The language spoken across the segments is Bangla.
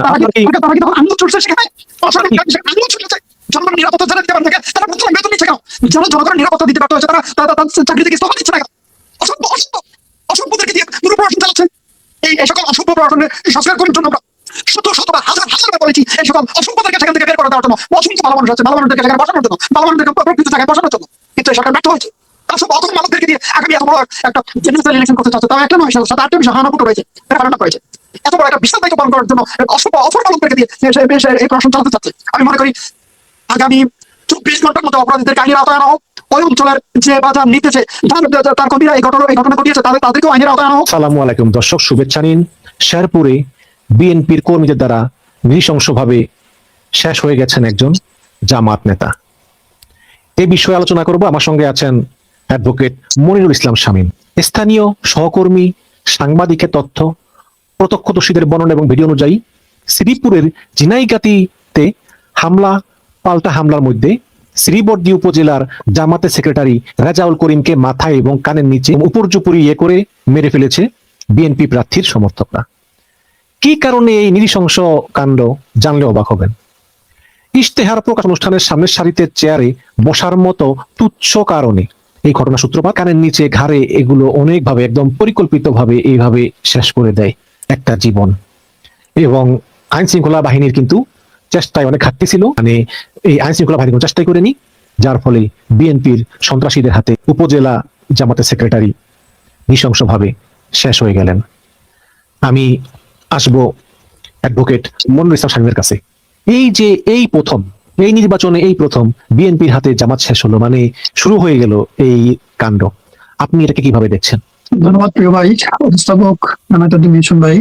তারা কি তখন আন্দোলন চলছে সেখানে আন্দোলন চলছে জনগণের নিরাপত্তা যারা দিতে পারেন তারা বর্তমান বেতন নিচ্ছে কেন? যারা জনগণের নিরাপত্তা দিতে ব্যর্থ হয়েছে তারা তাদের চাকরি থেকে ইস্তফা দিচ্ছে না কেন? অসভ্য অসভ্য অসভ্যদেরকে দিয়ে দুর্প্রশাসন চালাচ্ছে। এই সকল অসভ্য প্রশাসনের সংস্কার করার জন্য আমরা শত শতবার হাজার হাজারবার বলেছি এই সকল অসভ্যদেরকে সেখান থেকে বের করে দেওয়ার জন্য। অসংখ্য ভালো মানুষ আছে, ভালো মানুষদেরকে সেখানে বসানোর জন্য, ভালো মানুষদেরকে প্রকৃত জায়গায় বসানোর জন্য, কিন্তু এই সরকার ব্যর্থ হয়েছে। তার সব অতর্ক মানুষদেরকে দিয়ে আগামী এত বড় একটা জেনারেল ইলেকশন করতে চাচ্ছে, তাও একটা নয়, 7-8টা বিষয় হানাপুট রয়েছে, রেফারেন্ডাম করেছে। এত বড় একটা বিশাল দায়িত্ব পালন করার জন্য অসভ্য অথর্ক লোকদেরকে দিয়ে এই প্রশাসন চালাতে চাচ্ছে। আমি মনে করি আগামী 24 ঘন্টার মধ্যে অপরাধীদেরকে আইনের আওতায় আনা হোক। ওই অঞ্চলের যে বাজার নিতেছে তার কবিরা এই ঘটনা ঘটিয়েছে তাদেরকেও আইনের আওতায় আনা হোক। আসসালামু আলাইকুম দর্শক, শুভেচ্ছা নিন। শেরপুরে বিএনপির কর্মীদের দ্বারা নৃশংসভাবে শেষ হয়ে গেছেন একজন জামাত নেতা। এই বিষয়ে আলোচনা করব। আমার সঙ্গে আছেন অ্যাডভোকেট মনিরুল ইসলাম শামীম। স্থানীয় সহকর্মী সাংবাদিকের তথ্য, প্রত্যক্ষদর্শীদের বর্ণনা এবং ভিডিও অনুযায়ী শ্রীপুরের ঝিনাইগাতীতে পাল্টা হামলার মধ্যে শ্রীবর্দী উপজেলার জামাতের সেক্রেটারি রেজাউল করিমকে মাথায় এবং কানের নিচে উপর্যুপরি করে মেরে ফেলেছে বিএনপি প্রার্থীর সমর্থকরা। কি কারণে এই নৃশংস কাণ্ড জানলে অবাক হবেন। ইশতেহার প্রকাশ অনুষ্ঠানের সামনের সারিতে চেয়ারে বসার মতো তুচ্ছ কারণে এই ঘটনা সূত্রপাত। কানের নিচে, ঘাড়ে, এগুলো অনেকভাবে একদম পরিকল্পিতভাবে এইভাবে শেষ করে দেয় একটা জীবন। এবং আইন শৃঙ্খলা বাহিনীর কিন্তু চেষ্টায় অনেক ঘাটতি ছিল, মানে এই আইন শৃঙ্খলা বাহিনী কোনো চেষ্টাই করেনি, যার ফলে বিএনপির সন্ত্রাসীদের হাতে উপজেলা জামাতের সেক্রেটারি নৃশংসভাবে শেষ হয়ে গেলেন। আমি আসবো অ্যাডভোকেট মনিরুল ইসলাম শামীমের কাছে। এই প্রথম এই নির্বাচনে এই প্রথম বিএনপির হাতে জামাত শেষ হলো, মানে শুরু হয়ে গেল এই কাণ্ড। আপনি এটাকে কিভাবে দেখছেন? ধন্যবাদ প্রিয় ভাই, উপস্থাপক মিশন ভাই,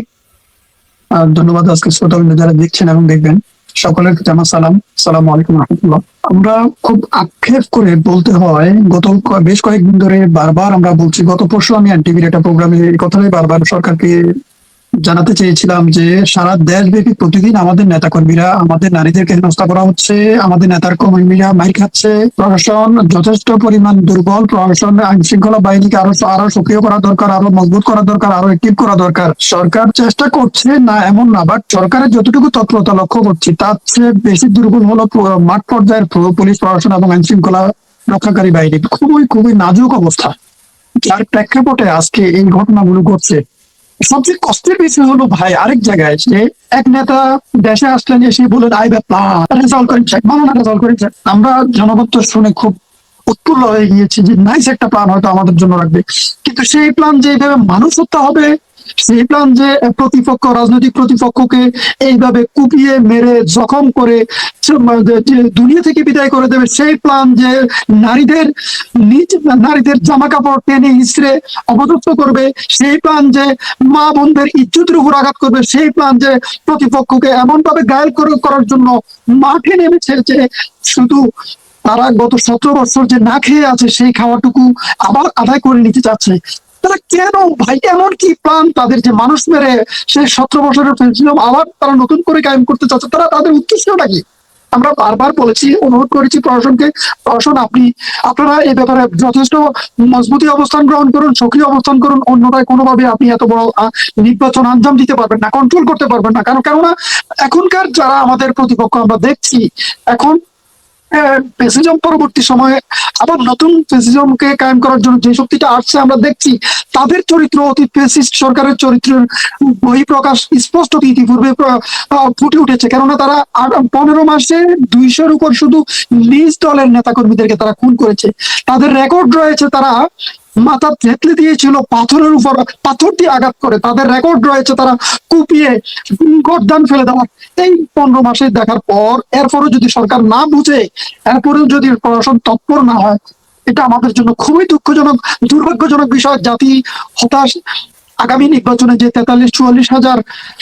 আর ধন্যবাদ আজকে শ্রোতা যারা দেখছেন এবং দেখবেন, সকলের প্রতি আমার সালাম। আসসালামু আলাইকুম রহমতুল্লাহ। আমরা খুব আক্ষেপ করে বলতে হয়, গত বেশ কয়েকদিন ধরে বারবার আমরা বলছি, গত পরশু আমি এনটিভির একটা প্রোগ্রামে এই কথাটাই বারবার সরকারকে জানাতে চেয়েছিলাম যে সারা দেশব্যাপী প্রতিদিন আমাদের নেতাকর্মীরা, আমাদের নারীদেরকে হেনস্থা করা হচ্ছে, আমাদের নেতার কর্মীরা মাইর খাচ্ছে। প্রশাসন যথেষ্ট পরিমাণ দুর্বল। প্রশাসন আইন শৃঙ্খলা বাহিনীকে আরো সক্রিয় করা দরকার, আরো মজবুত করা দরকার, আরো অ্যাক্টিভ করা দরকার। সরকার চেষ্টা করছে না এমন না, বাট সরকারের যতটুকু তৎপরতা লক্ষ্য করছি তার চেয়ে বেশি দুর্বল হলো মাঠ পর্যায়ের পুলিশ প্রশাসন এবং আইন শৃঙ্খলা রক্ষাকারী বাহিনী। খুবই নাজুক অবস্থা, যার প্রেক্ষাপটে আজকে এই ঘটনাগুলো ঘটছে। সবচেয়ে কষ্টের বিষয় হলো ভাই, আরেক জায়গায় যে এক নেতা দেশে আসলেন, এসে বলে রেজাল্ট করেছে, আমরা জনগণ তো শুনে খুব উৎফুল্ল হয়ে গিয়েছি যে নাইস একটা প্ল্যান হয়তো আমাদের জন্য রাখবে, কিন্তু সেই প্ল্যান যে এইভাবে মানুষ হত্যা হবে, সেই প্ল্যান যে রাজনৈতিক প্রতিপক্ষকে এইভাবে কুপিয়ে মেরে জখম করে দুনিয়া থেকে বিদায় করে দেবে, সেই প্ল্যান যে নারীদের জামা কাপড় টেনে হিসড়ে অপদস্থ করবে, সেই প্ল্যান যে মা বোনদের ইজ্জতের উপর আঘাত করবে, সেই প্ল্যান যে প্রতিপক্ষকে এমন ভাবে ঘায়েল করার জন্য মাঠে নেমেছে যে শুধু তারা গত 17 বছর যে না খেয়ে আছে সেই খাওয়াটুকু আবার আদায় করে নিতে চাচ্ছে। তারা কেন ভাই, এমন কি প্ল্যান তাদের যে মানুষ মেরে সেই 17 বছরের ফেলছিলাম আবার তারা নতুন করে কায়েম করতে চাচ্ছে? তাদের উদ্দেশ্যটা কি? আমরা বারবার বলেছি, অনুরোধ করেছি প্রশাসনকে, প্রশাসন আপনারা এই ব্যাপারে যথেষ্ট মজবুতি অবস্থান গ্রহণ করুন, সক্রিয় অবস্থান করুন, অন্যথায় কোনোভাবে আপনি এত বড় নির্বাচন আঞ্জাম দিতে পারবেন না, কন্ট্রোল করতে পারবেন না। কেননা এখনকার যারা আমাদের প্রতিপক্ষ আমরা দেখছি, এখন ফ্যাসিজম পরবর্তী সময়ে আবার নতুন ফ্যাসিজমকে কায়েম করার জন্য যে শক্তিটা আসছে আমরা দেখছি, তাদের চরিত্র অতীত ফ্যাসিস্ট সরকারের চরিত্রের বহিঃপ্রকাশ স্পষ্ট ইতিপূর্বে ফুটে উঠেছে। কেননা তারা 15 মাসে 200-র উপর শুধু নিজ দলের নেতাকর্মীদেরকে তারা খুন করেছে। তাদের রেকর্ড রয়েছে, তারা মাথা থেতলে দিয়েছিল পাথরের উপর, পাথর দিয়ে আঘাত করে। তাদের রেকর্ড রয়েছে তারা কুপিয়ে গর্দান ফেলে দেওয়ার। এই 15 মাসে দেখার পর এরপরে যদি সরকার না বুঝে, এরপরেও যদি প্রশাসন তৎপর না হয়, এটা আমাদের জন্য খুবই দুঃখজনক, দুর্ভাগ্যজনক বিষয়। জাতি হতাশ। আগামী নির্বাচনে যে 43-44 হাজার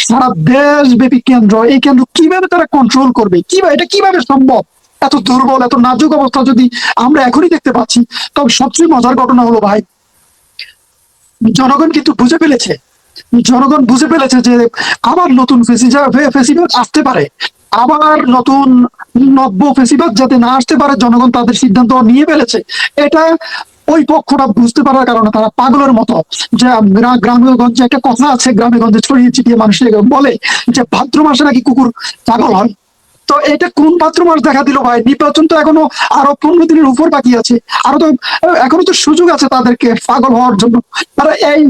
সারা দেশব্যাপী কেন্দ্র, এই কেন্দ্র কিভাবে তারা কন্ট্রোল করবে? এটা কিভাবে সম্ভব? এত দুর্বল, এত নাজুক অবস্থা যদি আমরা এখনই দেখতে পাচ্ছি। তবে সবচেয়ে মজার ঘটনা হলো ভাই, জনগণ কিন্তু বুঝে ফেলেছে। জনগণ বুঝে ফেলেছে যে আবার নতুন ফেসিবাদ আসতে পারে, আবার নতুন নব্য ফেসিবাদ যাতে না আসতে পারে, জনগণ তাদের সিদ্ধান্ত নিয়ে ফেলেছে। এটা ওই পক্ষটা বুঝতে পারার কারণে তারা পাগলের মতো, যে গ্রামেগঞ্জে একটা কথা আছে, গ্রামেগঞ্জে ছড়িয়ে ছিটিয়ে মানুষ বলে যে ভাদ্র মাসে নাকি কুকুর পাগল হয়। তো এটা কোন ভাদ্র মাস দেখা দিল ভাই? নির্বাচন তো এখনো আরো 15 দিনের উপর বাকি আছে। আরো তো এখনো তো সুযোগ আছে তাদেরকে পাগল হওয়ার জন্য। তারা এই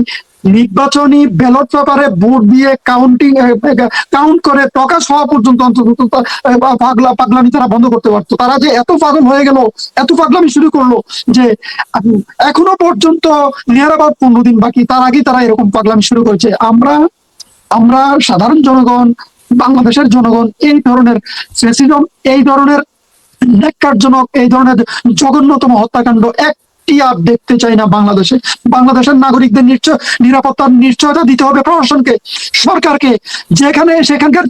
নির্বাচনী ব্যালট পেপারে ভোট দিয়ে কাউন্ট করে প্রকাশ হওয়া পর্যন্ত অন্তত পাগলামি তারা বন্ধ করতে পারতো। তারা যে এত পাগল হয়ে গেল, এত পাগলামি শুরু করলো যে এখনো পর্যন্ত নিয়ার অ্যাবাউট 15 দিন বাকি, তার আগেই তারা এরকম পাগলামি শুরু করেছে। আমরা আমরা সাধারণ জনগণ, বাংলাদেশের জনগণ এই ধরনের ফ্যাসিজম, এই ধরনের ন্যাক্কারজনক, এই ধরনের জঘন্যতম হত্যাকাণ্ড একটি আর দেখতে চাই না বাংলাদেশে। বাংলাদেশের নাগরিকদের নিরাপত্তার নিশ্চয়তা দিতে হবে প্রশাসনকে, সরকারকে। যেখানে সেখানকার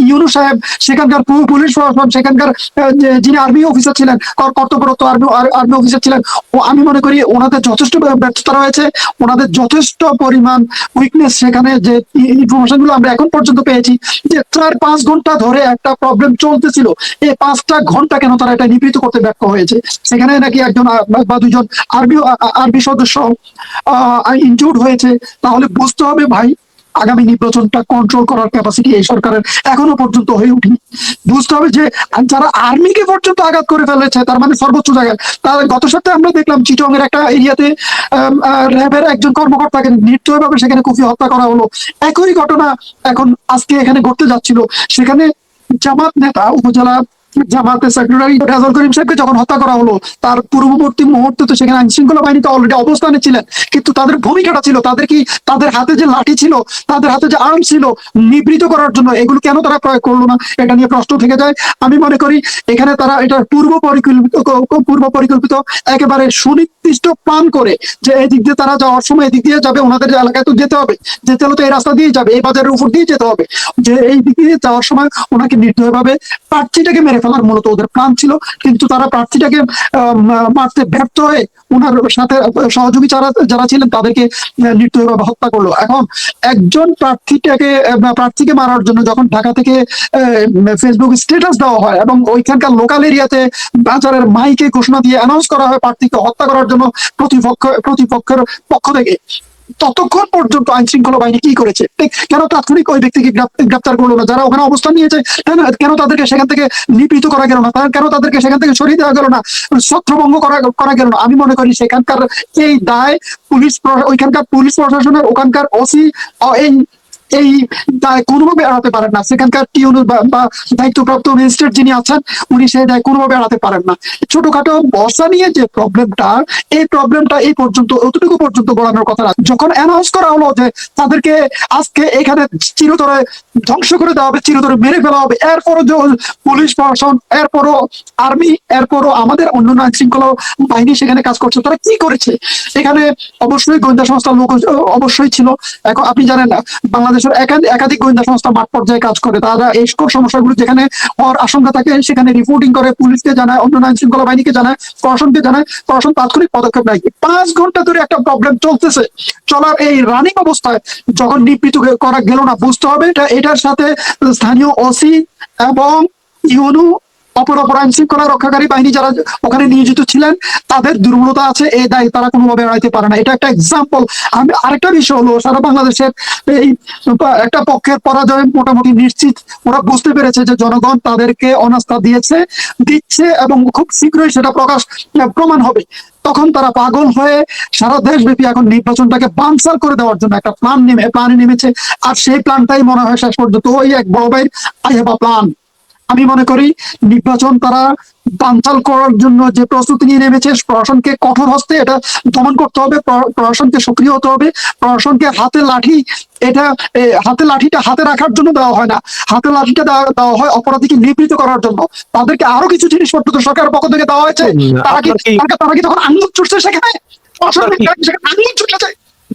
ইউনূস সাহেব, সেখানকার পুলিশ প্রশাসন, সেখানকার যিনি আর্মি অফিসার ছিলেন, কর্তব্যরত আর্মি অফিসার ছিলেন, ও আমি মনে করি ওনাদের যথেষ্ট ব্যর্থতা রয়েছে, ওনাদের যথেষ্ট পরিমাণ উইকনেস। সেখানে যে ইনফরমেশন গুলো আমরা এখন পর্যন্ত পেয়েছি, যে 4-5 ঘন্টা ধরে একটা প্রবলেম চলতেছিল, এই 5টা ঘন্টা কেন তারা এটা নিবৃত্ত করতে ব্যর্থ হয়েছে? সেখানে নাকি একজন বা দুজন আর্মি সদস্য ইনজুর্ড হয়েছে। তাহলে বুঝতে হবে ভাই, আগামী নির্বাচনটা কন্ট্রোল করার ক্যাপাসিটি এই সরকারের এখনো পর্যন্ত হয়ে উঠেনি। বুঝতে হবে যে যারা আর্মিকে পর্যন্ত আঘাত করে ফেলেছে, তার মানে সর্বোচ্চ জায়গায়। তার গত সপ্তাহে আমরা দেখলাম চিটং এর একটা এরিয়াতে র্যাবের একজন কর্মকর্তাকে নির্দয়ভাবে সেখানে কুপিয়ে হত্যা করা হলো। একই ঘটনা এখন আজকে এখানে ঘটতে যাচ্ছিল। সেখানে জামাত নেতা, উপজেলা জামাতের সেক্রেটারি রেজাউল করিম সাহেবকে যখন হত্যা করা হলো, তার পূর্ববর্তী মুহূর্তে তো সেখানে আইন শৃঙ্খলা বাহিনী তো অলরেডি অবস্থানে ছিলেন, কিন্তু তাদের ভূমিকাটা ছিল, তাদের হাতে যে লাঠি ছিল, তাদের হাতে যে আর্ম ছিল নিবৃত করার জন্য, এগুলো কেন তারা প্রয়োগ করলো না? এটা নিয়ে প্রশ্ন থেকে যায়। আমি মনে করি এখানে তারা এটা পূর্ব পরিকল্পিত একেবারে সুনির্দিষ্ট প্ল্যান করে, যে এই দিক দিয়ে তারা যাওয়ার সময় এদিক দিয়ে যাবে, ওনাদের এলাকায় তো যেতে হবে, যেতে হলে তো এই রাস্তা দিয়ে যাবে, এই বাজারের উপর দিয়ে যেতে হবে, যে এই দিক দিয়ে যাওয়ার সময় ওনাকে নির্দয়ভাবে প্রার্থীটাকে মেরে ফেলার মূলত ওদের প্ল্যান ছিল। কিন্তু তারা প্রার্থীটাকে মারতে ব্যর্থ হয়ে ওনার সাথে সহযোগী যারা ছিলেন তাদেরকে নির্দয়ভাবে হত্যা করলো। এখন একজন প্রার্থীকে মারার জন্য যখন ঢাকা থেকে ফেসবুক স্ট্যাটাস দেওয়া হয় এবং ওইখানকার লোকাল এরিয়াতে বাজারের মাইকে ঘোষণা দিয়ে অ্যানাউন্স করা হয় প্রার্থীকে হত্যা করার জন্য প্রতিপক্ষের পক্ষ থেকে, ততক্ষণ পর্যন্ত আইন শৃঙ্খলা বাহিনী কি করেছে? কেন তাৎক্ষণিক ওই ব্যক্তিকে গ্রেপ্তার করলো না? যারা ওখানে অবস্থান নিয়েছে কেন তাদেরকে সেখান থেকে নিপীড়িত করা গেল না? কেন তাদেরকে সেখান থেকে সরিয়ে দেওয়া গেল না? ছত্রভঙ্গ করা গেল না? আমি মনে করি সেখানকার এই দায় ওইখানকার পুলিশ প্রশাসনের, ওখানকার ওসি এই এই দায় কোনোভাবে এড়াতে পারেন না। সেখানকার বা দায়িত্বপ্রাপ্ত ম্যাজিস্ট্রেট যিনি আছেন, উনি সেই দায় কোনোভাবে এড়াতে পারেন না। ছোটখাটো বর্ষা নিয়ে যে প্রবলেমটা, এই প্রবলেমটা এই পর্যন্ত অতটুকু পর্যন্ত গড়ানোর কথা না। যখন অ্যানাউন্স করা হলো যে তাদেরকে আজকে এখানে চিরতরে ধ্বংস করে দেওয়া হবে, চিরতরে মেরে ফেলা হবে, এরপরও যে পুলিশ প্রশাসন, এরপরও আর্মি, এরপরও আমাদের অন্যান্য আইন শৃঙ্খলা বাহিনী সেখানে কাজ করছে, তারা কি করেছে? এখানে অবশ্যই গোয়েন্দা সংস্থার লোক অবশ্যই ছিল। এখন আপনি জানেন না, বাংলাদেশের একাধিক গোয়েন্দা সংস্থা মাঠ পর্যায়ে কাজ করে। তারা এই সকল সমস্যাগুলো যেখানে হওয়ার আশঙ্কা থাকে সেখানে রিপোর্টিং করে, পুলিশকে জানায়, অন্যান্য আইন শৃঙ্খলা বাহিনীকে জানায়, প্রশাসনকে জানায়। প্রশাসন তাৎক্ষণিক পদক্ষেপ নেয়। 5 ঘন্টা ধরে একটা প্রবলেম চলতেছে, চলার এই রানিং অবস্থায় যখন নিবৃত্ত করা গেল না, বুঝতে হবে এটার সাথে স্থানীয় ওসি এবং ইউনু অপর আইন শৃঙ্খলা রক্ষাকারী বাহিনী যারা ওখানে নিয়োজিত ছিলেন, তাদের দুর্বলতা আছে। এই দায় তারা কোনোভাবে এড়াইতে পারে না। এটা একটা এক্সাম্পল। আমি আরেকটা বিষয় হলো, সারা বাংলাদেশের এই একটা পক্ষের পরাজয় মোটামুটি নিশ্চিত। ওরা বুঝতে পেরেছে যে জনগণ তাদেরকে অনাস্থা দিচ্ছে এবং খুব শীঘ্রই সেটা প্রমাণ হবে। তখন তারা পাগল হয়ে সারা দেশব্যাপী এখন নির্বাচনটাকে বানচাল করে দেওয়ার জন্য একটা প্ল্যানে নেমেছে। আর সেই প্ল্যানটাই মনে হয় শেষ পর্যন্ত ওই এক বড় ভাইয়ের আই হ্যাভ আ প্ল্যান। আমি মনে করি নির্বাচন তারা বানচাল করার জন্য যে প্রস্তুতি নিয়ে নেমেছে, প্রশাসনকে কঠোর হস্তে এটা দমন করতে হবে, প্রশাসনকে সক্রিয় হতে হবে। প্রশাসনকে হাতে লাঠিটা হাতে রাখার জন্য দেওয়া হয় না, হাতে লাঠিটা দেওয়া হয় অপরাধীকে নিবৃত্ত করার জন্য। তাদেরকে আরো কিছু জিনিসপত্র তো সরকারের পক্ষ থেকে দেওয়া হয়েছে। তারা কি তখন আঙুল ছুটছে সেখানে? আঙুল ছুটছে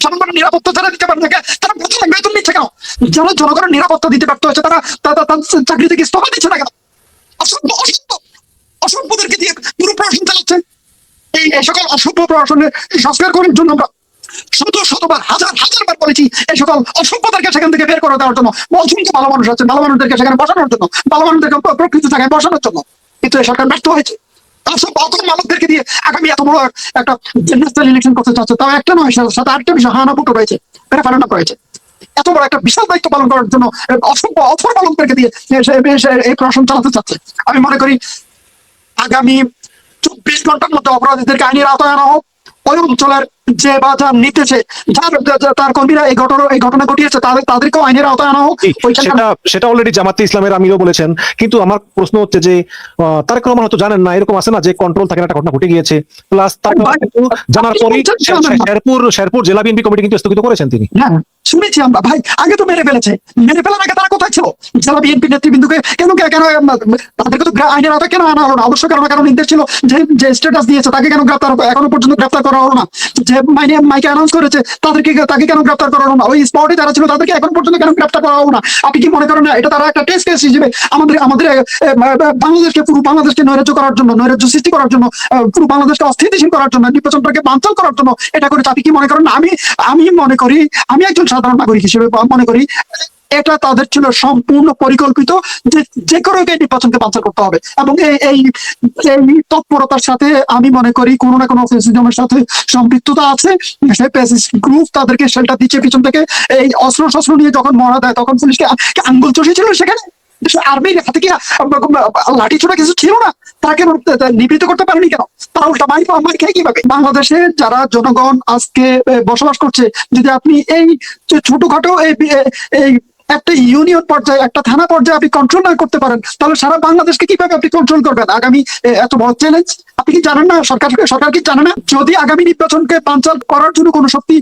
জনগণের নিরাপত্তা যারা দিতে পারে না, তারা প্রথমে বেতন নিচ্ছে কেন? যারা জনগণের নিরাপত্তা দিতে ব্যর্থ হয়েছে তারা চাকরি থেকে ইস্তফা দিচ্ছে না কেন? অসভ্যদেরকে দিয়ে পুরো প্রশাসন চালাচ্ছে। এই সকল অসভ্য প্রশাসনের সংস্কার করার জন্য আমরা শতবার হাজারবার বলেছি, এই সকল অসভ্যতাকে সেখান থেকে বের করে দেওয়ার জন্য। বলছেন যে ভালো মানুষ আছে, ভালো মানুষদেরকে সেখানে বসানোর জন্য, ভালো মানুষদেরকে প্রকৃত জায়গায় বসানোর জন্য, কিন্তু এই সরকার ব্যর্থ হয়েছে। তার সব অত মালকদেরকে দিয়ে আগামী এত বড় একটা ন্যাশনাল ইলেকশন করতে চাচ্ছে, তাও একটা নয়, সাথে আরেকটা বিষয় হানা ফুটো রয়েছে, রেফারেন্ডাম রয়েছে। এত বড় একটা বিশাল দায়িত্ব পালন করার জন্য অসংখ্য অথর পালকদেরকে দিয়ে এই প্রশাসন চালাতে চাচ্ছে। আমি মনে করি আগামী 24 ঘন্টার মধ্যে অপরাধীদেরকে আইনের আওতায় আনা হোক। ওই অঞ্চলের যে বা যার নিতেছে, তার কর্মীরা এই ঘটনা ঘটিয়েছে, তাদেরকেও আইনের আওতায় আনা হোক। সেটা সেটা অলরেডি জামাতে ইসলামের আমিরও বলেছেন। কিন্তু আমার প্রশ্ন হচ্ছে যে তারেক রহমান হয়তো জানেন না, এরকম আছে না যে কন্ট্রোল থাকে, একটা ঘটনা ঘটে গিয়েছে, প্লাস তারেক রহমান কিন্তু জানার পরেই শেরপুর জেলা বিএনপি কমিটি কিন্তু স্থগিত করেছেন তিনি। হ্যাঁ, শুনেছি আমরা ভাই, আগে তো মেরে ফেলেছে, মেরে ফেলার আগে তারা কোথায় ছিল? জেলা বিএনপি নেতৃবৃন্দকে কেন তাদেরকে তো আইনের আওতায় কেন আনা হলো না? অবশ্য কারণ নির্দেশ ছিল, যে স্ট্যাটাস দিয়েছে তাকে কেন গ্রেপ্তার, এখনো পর্যন্ত গ্রেপ্তার করা হলো না? যে মাইকে অ্যানাউন্স করেছে তাকে কেন গ্রেপ্তার করা হলো না? ওই স্পটে যারা ছিল তাদেরকে এখন পর্যন্ত কেন গ্রেপ্তার করা হলো না? আপনি কি মনে করেন না এটা তারা একটা টেস্ট কেস হিসেবে আমাদের পুরো বাংলাদেশকে নৈরাজ্য করার জন্য, নৈরাজ্য সৃষ্টি করার জন্য, পুরো বাংলাদেশকে অস্থিতিশীল করার জন্য, নির্বাচনটাকে বানচাল করার জন্য এটা করে? আপনি কি মনে করেন না? আমি মনে করি, আমি একজন সাধারণ নাগরিক হিসেবে মনে করি এটা তাদের ছিল সম্পূর্ণ পরিকল্পিত, যে করে নির্বাচনকে বানচাল করতে হবে। এবং এই তৎপরতার সাথে আমি মনে করি কোনো না কোনো ফ্যাসিজমের সাথে সম্পৃক্ততা আছে। সেই ফ্যাসিস্ট গ্রুপ তাদেরকে শেল্টার দিচ্ছে পিছন থেকে। এই অস্ত্র নিয়ে যখন মরা দেয় তখন পুলিশকে আঙ্গুল চষেছিল সেখানে, আর্মির হাতে কি লাঠি ছোড়া কিছু ছিল না? তারা কেন নিবৃত্ত করতে পারেনি কেন? তারা উল্টা মার খেয়ে কিভাবে? বাংলাদেশে যারা জনগণ আজকে বসবাস করছে, যদি আপনি এই ছোটখাটো এই একটা ইউনিয়ন পর্যায়ে, একটা থানা পর্যায়ে আপনি কন্ট্রোল না করতে পারেন, তাহলে সারা বাংলাদেশকে কিভাবে আপনি কন্ট্রোল করবেন? আগামী এত বড় চ্যালেঞ্জ আপনি কি জানেন না? সরকার কি জানে না? যদি আগামী নির্বাচনকে বানচাল করার জন্য কোনো শক্তি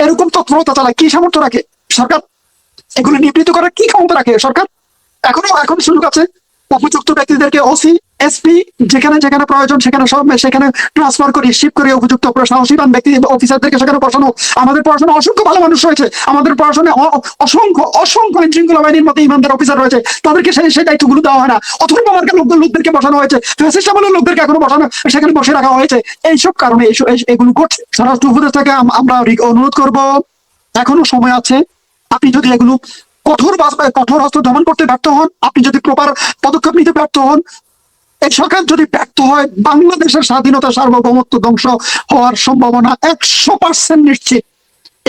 এরকম তৎপরতা চালায়, কি সামর্থ্য রাখে সরকার? এগুলো নিবৃত্ত করার কি ক্ষমতা রাখে সরকার? এখন সুযোগ আছে। উপযুক্ত ব্যক্তিদেরকে ওসি, এসপি যেখানে যেখানে প্রয়োজন সেখানে ট্রান্সফার করি, শিফট করি। উপযুক্ত সাহসীবান ব্যক্তি অফিসারদেরকে সেখানে বসানো। আমাদের পড়াশোনা অসংখ্য ভালো মানুষ রয়েছে, আমাদের পড়াশোনায় অসংখ্য আইন শৃঙ্খলা বাহিনীর মতো ইমানদার অফিসার রয়েছে, তাদেরকে সেই দায়িত্বগুলো দেওয়া হয় না। অথবা মার্কা লোকদেরকে বসানো হয়েছে, ফ্যাসিস্ট আমলের লোকদেরকে এখনো বসানো, সেখানে বসে রাখা হয়েছে। এইসব কারণে এগুলো ঘটছে। স্বরাষ্ট্র উপদেষ্টাকে আমরা অনুরোধ করব, এখনো সময় আছে। আপনি যদি এগুলো কঠোর অস্ত্র দমন করতে ব্যর্থ হন, আপনি যদি প্রপার পদক্ষেপ নিতে ব্যর্থ হন, এই সরকার যদি ব্যর্থ হয়, বাংলাদেশের স্বাধীনতা সার্বভৌমত্ব ধ্বংস হওয়ার সম্ভাবনা 100% নিশ্চিত।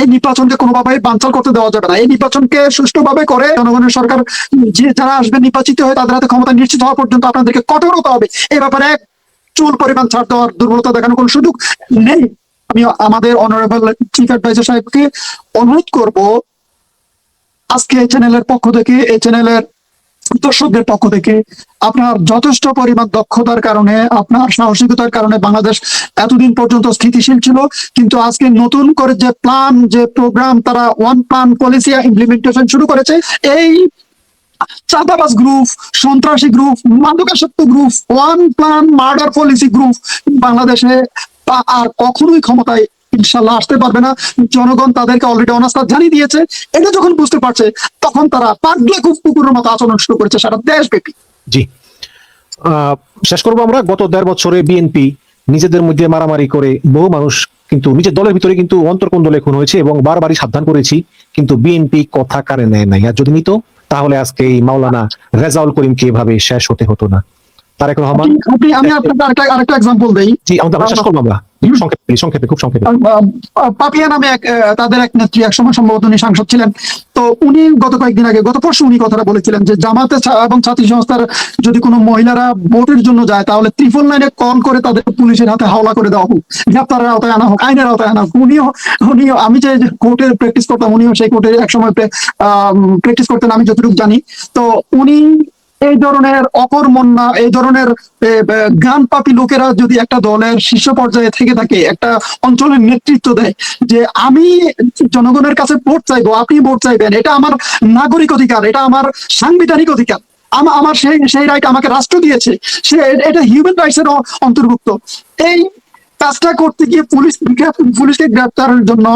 এই নির্বাচনকে কোনোভাবে বানচাল করতে দেওয়া যাবে না। এই নির্বাচনকে সুষ্ঠুভাবে করে জনগণের সরকার যারা আসবে নির্বাচিত হয়ে তাদের হাতে ক্ষমতা নিশ্চিত হওয়া পর্যন্ত আপনাদেরকে কঠোর হতে হবে। এই ব্যাপারে এক চুল পরিমাণ ছাড় দেওয়ার, দুর্বলতা দেখানোর কোনো সুযোগ নেই। আমি আমাদের অনারেবল চিফ অ্যাডভাইজার সাহেবকে অনুরোধ করব, আজকে এই চ্যানেলের পক্ষ থেকে, এই চ্যানেলের দর্শকদের পক্ষ থেকে, আপনার যথেষ্ট পরিমাণ দক্ষতার কারণে, আপনার সাহসিকতার কারণে বাংলাদেশ এতদিন পর্যন্ত স্থিতিশীল ছিল। কিন্তু আজকে নতুন করে যে প্ল্যান, যে প্রোগ্রাম, তারা ওয়ান প্ল্যান পলিসি ইমপ্লিমেন্টেশন শুরু করেছে। এই চাঁদাবাজ গ্রুপ, সন্ত্রাসী গ্রুপ, মাদকাসক্ত group, one plan murder policy group বাংলাদেশে আর কখনোই ক্ষমতায় ইনশাল্লাহ আসতে পারবে না। জনগণ তাদেরকে অলরেডি অনাস্থা জানিয়ে দিয়েছে। এটা যখন বুঝতে পারছে, তখন তারা পাগলা কুকুরের মতো আচরণ শুরু করেছে সারা দেশব্যাপী। জি, শেষ করবো আমরা। গত 1.5 বছরে বিএনপি নিজেদের মধ্যে মারামারি করে বহু মানুষ কিন্তু নিজের দলের ভিতরে কিন্তু অন্তর্কোন্দলে খুন হয়েছে, এবং বারবারই সাবধান করেছি, কিন্তু বিএনপি কথা কানে নেয় নাই। আর যদি নিত তাহলে আজকে এই মাওলানা রেজাউল করিমকে এভাবে শেষ হতে হতো না। তারেক রহমান, আমি আপনাকে আরেকটা এক্সাম্পল দেই। জি, আমরা শেষ করবো আমরা সংক্ষেপে, খুব সংক্ষেপে। পাপিয়া নামে তাদের এক নেত্রী, একসময় সম্ভবত উনি সাংসদ ছিলেন। তো উনি গত পরশু উনি কথাটা বলেছিলেন যে জামাতে এবং ছাত্রী সংস্থার যদি কোনো মহিলারা ভোটের জন্য যায়, তাহলে 999 কল করে তাদের পুলিশের হাতে হাওলা করে দেওয়া হোক, গ্রেপ্তারের আওতায় আনা হোক, আইনের আওতায় আনা হোক। উনিও আমি যে কোর্টে প্র্যাকটিস করতাম, উনিও সেই কোর্টে একসময় প্র্যাকটিস করতেন আমি যতটুকু জানি। তো উনি এই ধরনের অকর্মণ্যা, এই ধরনের গান পাপি লোকেরা যদি একটা দলের শীর্ষ পর্যায়ে থেকে থাকে, একটা অঞ্চলের নেতৃত্ব দেয়, যে আমি জনগণের কাছে ভোট চাইবো, আপনি ভোট চাইবেন, এটা আমার নাগরিক অধিকার, এটা আমার সাংবিধানিক অধিকার, আমার সেই রাইট আমাকে রাষ্ট্র দিয়েছে, এটা হিউম্যান রাইটস এর অন্তর্ভুক্ত। এই কাজটা করতে গিয়ে পুলিশকে গ্রেপ্তারের জন্য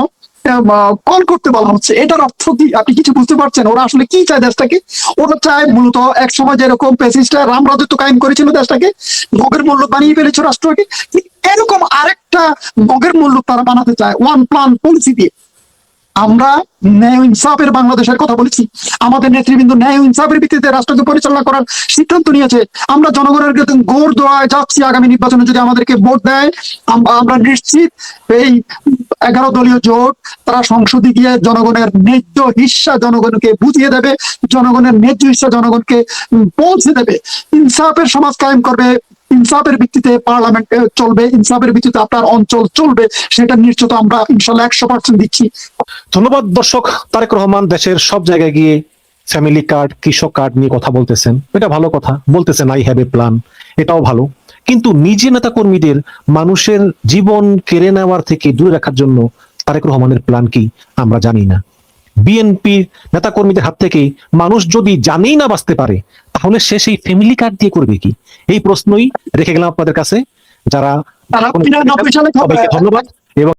কল করতে বলা হচ্ছে। এটার অর্থ কি? আপনি কিছু বুঝতে পারছেন? ওরা আসলে কি চায় দেশটাকে? ওরা চায় মূলত এক সময় যেরকম ফ্যাসিস্টরা রাম রাজত্ব কায়েম করেছিল, দেশটাকে ভোগের মূল্য বানিয়ে ফেলেছে রাষ্ট্রকে, এরকম আরেকটা ভোগের মূল্য তারা বানাতে চায় ওয়ান প্ল্যান পলিসি দিয়ে। আমরা ন্যায় ইনসাফের বাংলাদেশের কথা বলেছি। আমাদের নেতৃবৃন্দ ন্যায় ইনসাফের ভিত্তিতে রাষ্ট্রকে পরিচালনা করার সিদ্ধান্ত নিয়েছে। আমরা জনগণের কাছে ঘোর দোয়ায় যাচ্ছি, আগামী নির্বাচনে যদি আমাদেরকে ভোট দেয় আমরা নিশ্চিত এই 11 দলীয় জোট তারা সংসদে গিয়ে জনগণের ন্যায্য হিস্সা জনগণকে বুঝিয়ে দেবে, জনগণের ন্যায্য হিস্সা জনগণকে পৌঁছে দেবে, ইনসাফের সমাজ কায়েম করবে, ইনসাফের ভিত্তিতে পার্লামেন্ট চলবে, ইনসাফের ভিত্তিতে আপনার অঞ্চল চলবে, সেটা নিশ্চিত আমরা ইনশাল্লাহ 100% দিচ্ছি। ধন্যবাদ দর্শক। তারেক রহমান দেশের সব জায়গায় গিয়ে ফ্যামিলি কার্ড, কৃষক কার্ড নিয়ে কথা বলতেছেন, এটা ভালো কথা। বলতেছেন আই হ্যাভ এ প্ল্যান, এটাও ভালো। কিন্তু নিজে নেতা কর্মীদের মানুষের জীবন কেড়ে নেওয়ার থেকে দূরে রাখার জন্য তারেক রহমানের প্ল্যান কি আমরা জানি না। বিএনপির নেতা কর্মীদের হাত থেকে মানুষ যদি জানেই না বাঁচতে পারে, তাহলে সে সেই ফ্যামিলি কার্ড দিয়ে করবে কি? এই প্রশ্নই রেখে গেলাম আপনাদের কাছে। যারা তারা 99 সালে সবাইকে ধন্যবাদ এবং